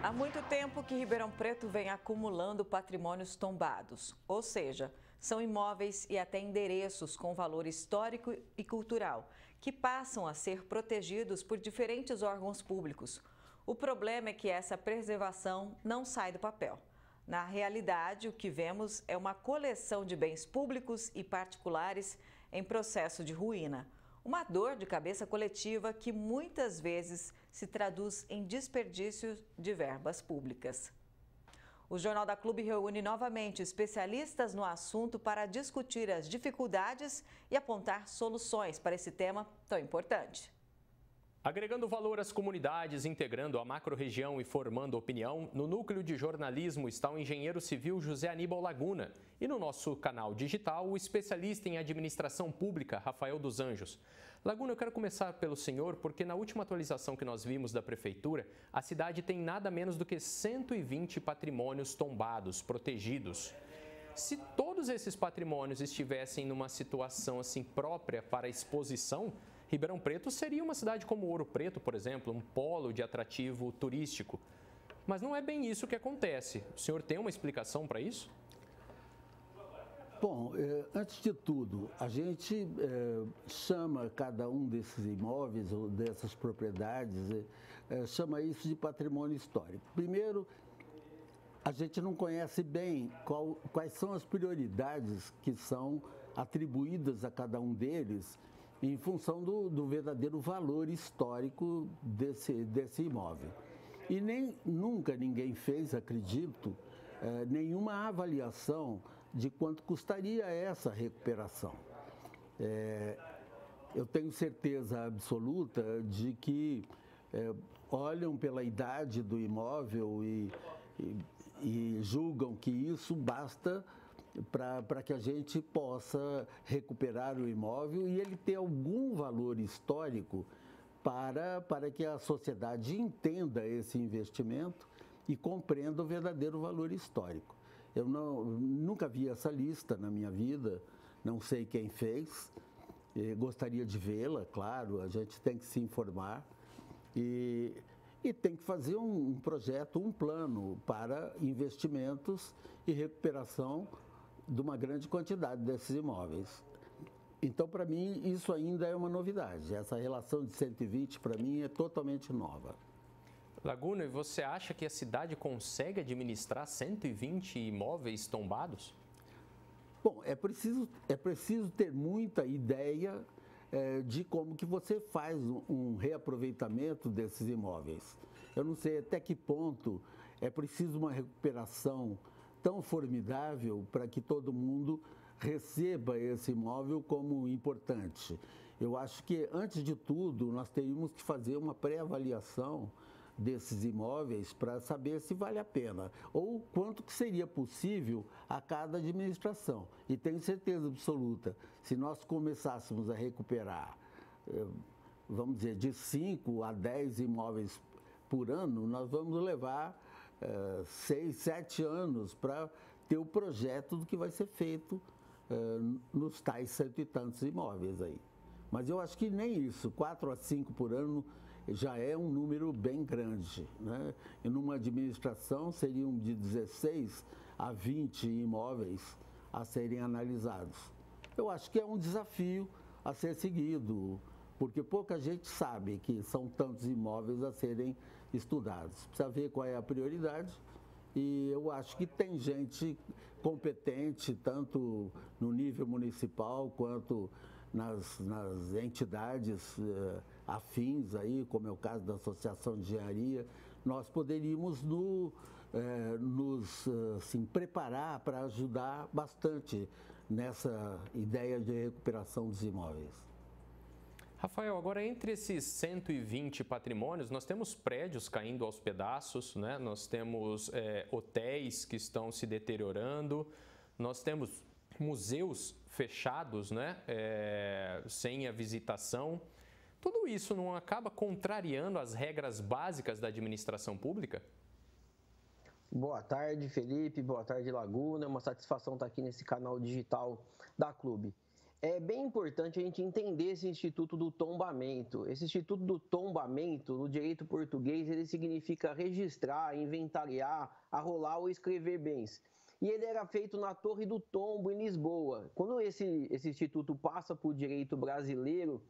Há muito tempo que Ribeirão Preto vem acumulando patrimônios tombados, ou seja, são imóveis e até endereços com valor histórico e cultural, que passam a ser protegidos por diferentes órgãos públicos. O problema é que essa preservação não sai do papel. Na realidade, o que vemos é uma coleção de bens públicos e particulares em processo de ruína. Uma dor de cabeça coletiva que muitas vezes se traduz em desperdício de verbas públicas. O Jornal da Clube reúne novamente especialistas no assunto para discutir as dificuldades e apontar soluções para esse tema tão importante. Agregando valor às comunidades, integrando a macro-região e formando opinião, no Núcleo de Jornalismo está o engenheiro civil José Aníbal Laguna e no nosso canal digital o especialista em administração pública Rafael dos Anjos. Laguna, eu quero começar pelo senhor porque na última atualização que nós vimos da Prefeitura, a cidade tem nada menos do que 120 patrimônios tombados, protegidos. Se todos esses patrimônios estivessem numa situação assim própria para exposição, Ribeirão Preto seria uma cidade como Ouro Preto, por exemplo, um polo de atrativo turístico. Mas não é bem isso que acontece. O senhor tem uma explicação para isso? Bom, antes de tudo, a gente chama cada um desses imóveis ou dessas propriedades, chama isso de patrimônio histórico. Primeiro, a gente não conhece bem quais são as prioridades que são atribuídas a cada um deles em função do verdadeiro valor histórico desse imóvel. E nunca ninguém fez, acredito, nenhuma avaliação de quanto custaria essa recuperação. Eu tenho certeza absoluta de que olham pela idade do imóvel e julgam que isso basta para que a gente possa recuperar o imóvel e ele ter algum valor histórico para que a sociedade entenda esse investimento e compreenda o verdadeiro valor histórico. Eu nunca vi essa lista na minha vida, não sei quem fez, gostaria de vê-la, claro, a gente tem que se informar e tem que fazer um projeto, um plano para investimentos e recuperação de uma grande quantidade desses imóveis. Então, para mim, isso ainda é uma novidade. Essa relação de 120, para mim, é totalmente nova. Laguna, e você acha que a cidade consegue administrar 120 imóveis tombados? Bom, é preciso ter muita ideia de como que você faz um reaproveitamento desses imóveis. Eu não sei até que ponto é preciso uma recuperação tão formidável para que todo mundo receba esse imóvel como importante. Eu acho que, antes de tudo, nós teríamos que fazer uma pré-avaliação desses imóveis para saber se vale a pena ou quanto que seria possível a cada administração. E tenho certeza absoluta, se nós começássemos a recuperar, vamos dizer, de 5 a 10 imóveis por ano, nós vamos levar 6, 7 anos para ter o projeto do que vai ser feito nos tais 100 e tantos imóveis aí. Mas eu acho que nem isso, 4 a 5 por ano já é um número bem grande, né? E numa administração seriam de 16 a 20 imóveis a serem analisados. Eu acho que é um desafio a ser seguido, porque pouca gente sabe que são tantos imóveis a serem estudados. Precisa ver qual é a prioridade e eu acho que tem gente competente, tanto no nível municipal quanto nas entidades afins, aí, como é o caso da Associação de Engenharia. Nós poderíamos nos preparar para ajudar bastante nessa ideia de recuperação dos imóveis. Rafael, agora entre esses 120 patrimônios, nós temos prédios caindo aos pedaços, né? Nós temos hotéis que estão se deteriorando, nós temos museus fechados, né? Sem a visitação. Tudo isso não acaba contrariando as regras básicas da administração pública? Boa tarde, Felipe. Boa tarde, Laguna. É uma satisfação estar aqui nesse canal digital da Clube. É bem importante a gente entender esse Instituto do Tombamento. Esse Instituto do Tombamento, no direito português, ele significa registrar, inventariar, arrolar ou escrever bens. E ele era feito na Torre do Tombo, em Lisboa. Quando esse instituto passa para o direito brasileiro,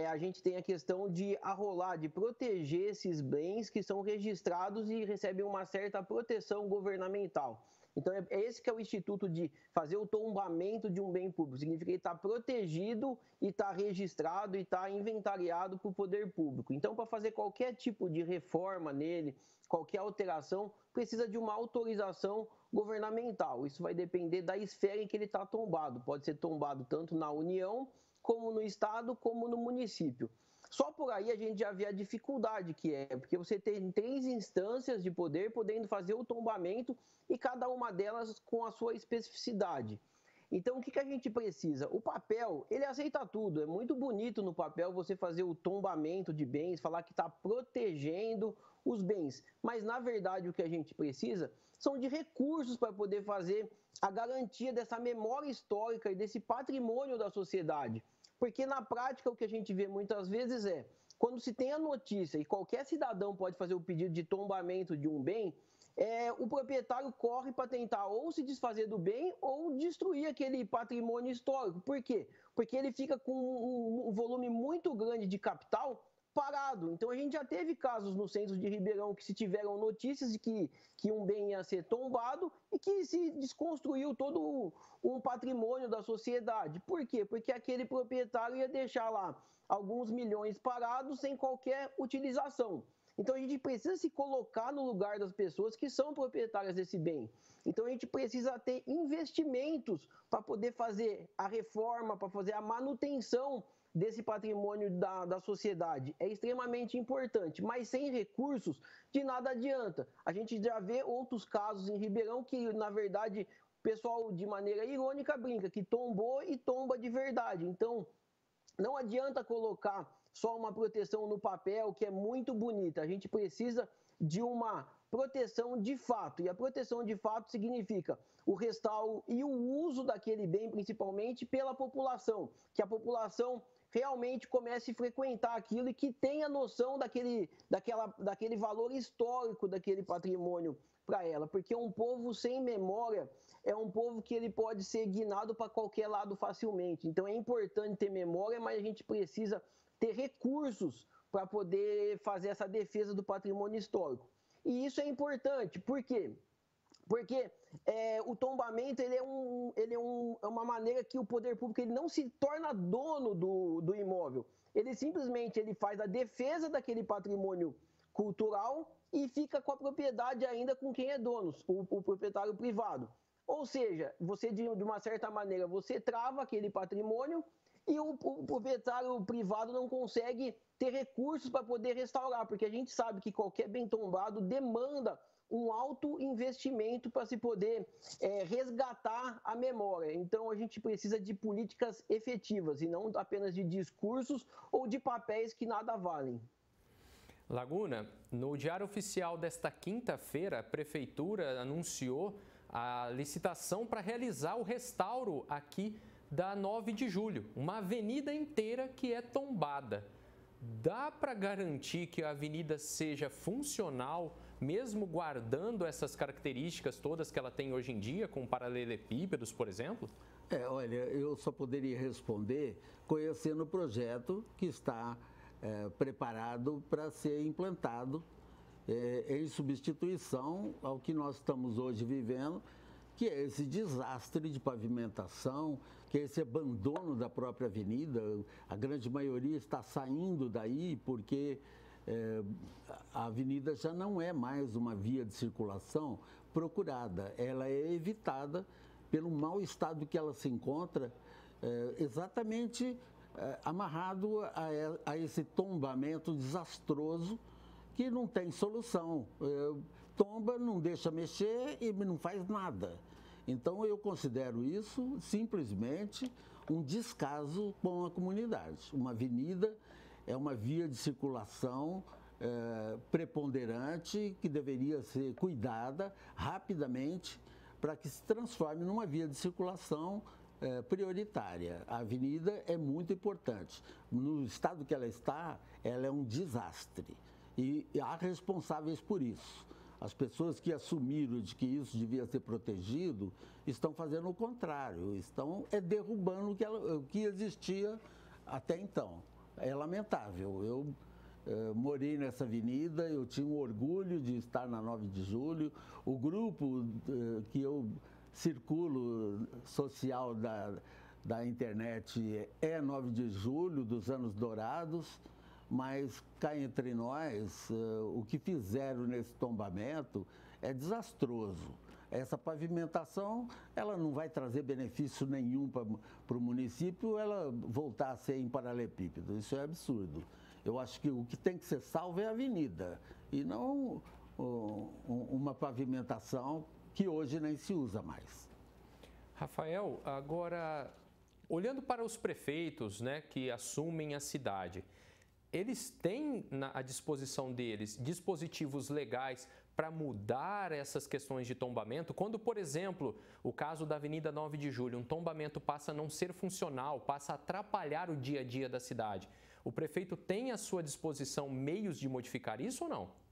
a gente tem a questão de arrolar, de proteger esses bens que são registrados e recebem uma certa proteção governamental. Então, esse que é o instituto de fazer o tombamento de um bem público. Significa que ele está protegido e está registrado e está inventariado para o poder público. Então, para fazer qualquer tipo de reforma nele, qualquer alteração, precisa de uma autorização governamental. Isso vai depender da esfera em que ele está tombado. Pode ser tombado tanto na União, como no Estado, como no município. Só por aí a gente já vê a dificuldade que é, porque você tem 3 instâncias de poder podendo fazer o tombamento e cada uma delas com a sua especificidade. Então, o que a gente precisa? O papel, ele aceita tudo, é muito bonito no papel você fazer o tombamento de bens, falar que está protegendo os bens, mas na verdade o que a gente precisa são de recursos para poder fazer a garantia dessa memória histórica e desse patrimônio da sociedade. Porque na prática o que a gente vê muitas vezes é, quando se tem a notícia e qualquer cidadão pode fazer o pedido de tombamento de um bem, o proprietário corre para tentar ou se desfazer do bem ou destruir aquele patrimônio histórico. Por quê? Porque ele fica com um volume muito grande de capital parado. Então a gente já teve casos no centro de Ribeirão que se tiveram notícias de que um bem ia ser tombado e que se desconstruiu todo um patrimônio da sociedade. Por quê? Porque aquele proprietário ia deixar lá alguns milhões parados sem qualquer utilização. Então a gente precisa se colocar no lugar das pessoas que são proprietárias desse bem. Então a gente precisa ter investimentos para poder fazer a reforma, para fazer a manutenção desse patrimônio da sociedade. É extremamente importante, mas sem recursos de nada adianta. A gente já vê outros casos em Ribeirão que, na verdade, o pessoal de maneira irônica brinca que tombou e tomba de verdade. Então, não adianta colocar só uma proteção no papel que é muito bonita. A gente precisa de uma proteção de fato. E a proteção de fato significa o restauro e o uso daquele bem, principalmente pela população. Que a população realmente comece a frequentar aquilo e que tenha noção daquele valor histórico daquele patrimônio para ela. Porque um povo sem memória é um povo que ele pode ser guinado para qualquer lado facilmente. Então é importante ter memória, mas a gente precisa ter recursos para poder fazer essa defesa do patrimônio histórico. E isso é importante, por quê? Porque o tombamento ele é uma maneira que o poder público ele não se torna dono do imóvel. Ele simplesmente faz a defesa daquele patrimônio cultural e fica com a propriedade ainda com quem é dono, o proprietário privado. Ou seja, você de uma certa maneira, você trava aquele patrimônio e o proprietário privado não consegue ter recursos para poder restaurar, porque a gente sabe que qualquer bem tombado demanda um alto investimento para se poder resgatar a memória. Então, a gente precisa de políticas efetivas e não apenas de discursos ou de papéis que nada valem. Laguna, no Diário Oficial desta quinta-feira, a Prefeitura anunciou a licitação para realizar o restauro aqui da 9 de julho, uma avenida inteira que é tombada. Dá para garantir que a avenida seja funcional, mesmo guardando essas características todas que ela tem hoje em dia, com paralelepípedos, por exemplo? Olha, eu só poderia responder conhecendo o projeto que está preparado para ser implantado em substituição ao que nós estamos hoje vivendo, que é esse desastre de pavimentação, que é esse abandono da própria avenida. A grande maioria está saindo daí porque a avenida já não é mais uma via de circulação procurada, ela é evitada pelo mau estado que ela se encontra, exatamente amarrado a esse tombamento desastroso que não tem solução. Tomba, não deixa mexer e não faz nada. Então eu considero isso simplesmente um descaso com a comunidade. Uma avenida é uma via de circulação preponderante que deveria ser cuidada rapidamente para que se transforme numa via de circulação prioritária. A avenida é muito importante. No estado que ela está, ela é um desastre. E há responsáveis por isso. As pessoas que assumiram de que isso devia ser protegido estão fazendo o contrário, estão derrubando o que existia até então. É lamentável. Eu morei nessa avenida, eu tinha um orgulho de estar na 9 de julho. O grupo que eu circulo social da internet é 9 de julho, dos anos dourados. Mas cá entre nós, o que fizeram nesse tombamento é desastroso. Essa pavimentação, ela não vai trazer benefício nenhum para o município, ela voltar a ser em paralelepípedo. Isso é absurdo. Eu acho que o que tem que ser salvo é a avenida e não uma pavimentação que hoje nem se usa mais. Rafael, agora, olhando para os prefeitos, né, que assumem a cidade, eles têm à disposição deles dispositivos legais para mudar essas questões de tombamento? Quando, por exemplo, o caso da Avenida 9 de Julho, um tombamento passa a não ser funcional, passa a atrapalhar o dia a dia da cidade, o prefeito tem à sua disposição meios de modificar isso ou não?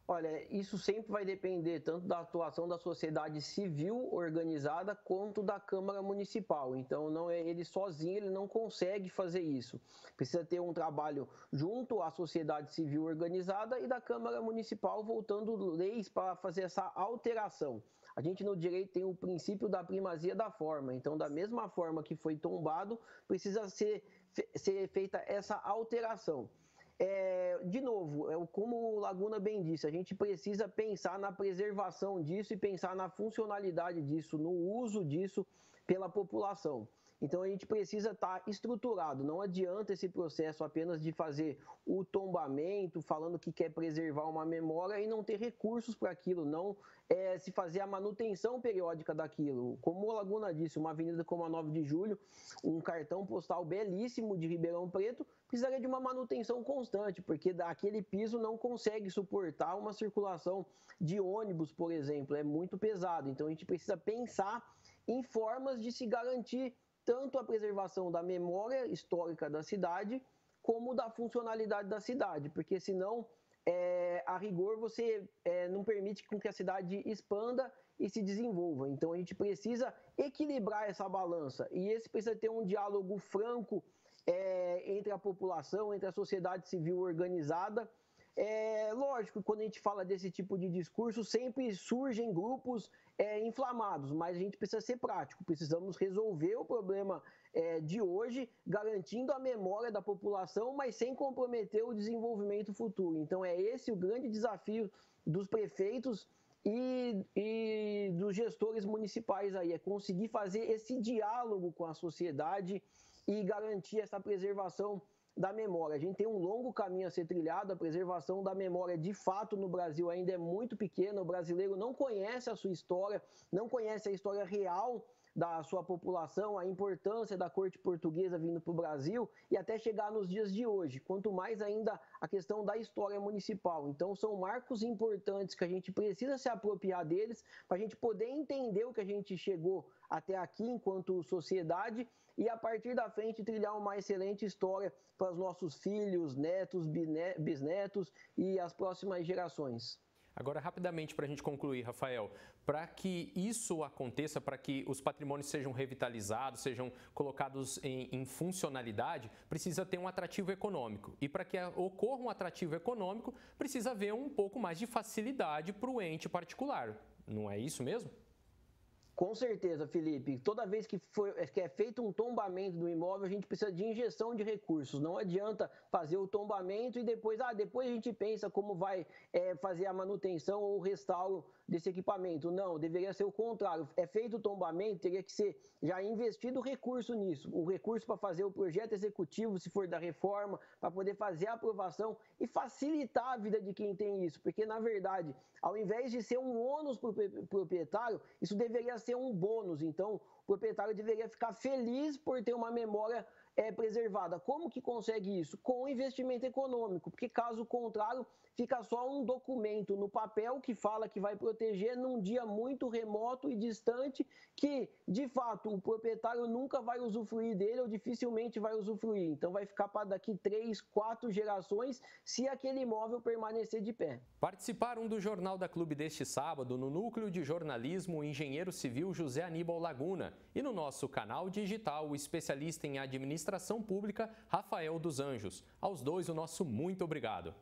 Olha, isso sempre vai depender tanto da atuação da sociedade civil organizada quanto da Câmara Municipal. Então, não é ele sozinho, ele não consegue fazer isso. Precisa ter um trabalho junto à sociedade civil organizada e da Câmara Municipal voltando leis para fazer essa alteração. A gente no direito tem o princípio da primazia da forma. Então, da mesma forma que foi tombado, precisa ser feita essa alteração. De novo, como o Laguna bem disse, a gente precisa pensar na preservação disso e pensar na funcionalidade disso, no uso disso pela população. Então, a gente precisa estar estruturado. Não adianta esse processo apenas de fazer o tombamento, falando que quer preservar uma memória e não ter recursos para aquilo, não se fazer a manutenção periódica daquilo. Como o Laguna disse, uma avenida como a 9 de Julho, um cartão postal belíssimo de Ribeirão Preto, precisaria de uma manutenção constante, porque aquele piso não consegue suportar uma circulação de ônibus, por exemplo, é muito pesado. Então, a gente precisa pensar em formas de se garantir tanto a preservação da memória histórica da cidade, como da funcionalidade da cidade, porque senão, a rigor, você não permite com que a cidade expanda e se desenvolva. Então, a gente precisa equilibrar essa balança, e esse precisa ter um diálogo franco entre a população, entre a sociedade civil organizada. Lógico, quando a gente fala desse tipo de discurso, sempre surgem grupos inflamados, mas a gente precisa ser prático, precisamos resolver o problema de hoje, garantindo a memória da população, mas sem comprometer o desenvolvimento futuro. Então, é esse o grande desafio dos prefeitos e dos gestores municipais aí, é conseguir fazer esse diálogo com a sociedade e garantir essa preservação da memória. A gente tem um longo caminho a ser trilhado, a preservação da memória de fato no Brasil ainda é muito pequena, o brasileiro não conhece a sua história, não conhece a história real da sua população, a importância da corte portuguesa vindo para o Brasil e até chegar nos dias de hoje, quanto mais ainda a questão da história municipal. Então, são marcos importantes que a gente precisa se apropriar deles para a gente poder entender o que a gente chegou até aqui enquanto sociedade e, a partir da frente, trilhar uma excelente história para os nossos filhos, netos, bisnetos e as próximas gerações. Agora, rapidamente, para a gente concluir, Rafael, para que isso aconteça, para que os patrimônios sejam revitalizados, sejam colocados em funcionalidade, precisa ter um atrativo econômico. E para que ocorra um atrativo econômico, precisa haver um pouco mais de facilidade para o ente particular. Não é isso mesmo? Com certeza, Felipe. Toda vez que é feito um tombamento do imóvel, a gente precisa de injeção de recursos. Não adianta fazer o tombamento e depois a gente pensa como vai fazer a manutenção ou o restauro desse equipamento. Não, deveria ser o contrário. É feito o tombamento, teria que ser já investido recurso nisso. O recurso para fazer o projeto executivo, se for da reforma, para poder fazer a aprovação e facilitar a vida de quem tem isso. Porque, na verdade, ao invés de ser um ônus para o proprietário, isso deveria ser um bônus. Então, o proprietário deveria ficar feliz por ter uma memória preservada. Como que consegue isso? Com investimento econômico, porque caso contrário, fica só um documento no papel que fala que vai proteger num dia muito remoto e distante, que, de fato, o proprietário nunca vai usufruir dele ou dificilmente vai usufruir. Então, vai ficar para daqui 3, 4 gerações se aquele imóvel permanecer de pé. Participaram do Jornal da Clube deste sábado, no Núcleo de Jornalismo, o engenheiro civil José Aníbal Laguna e no nosso canal digital, o especialista em administração pública Rafael dos Anjos. Aos dois, o nosso muito obrigado.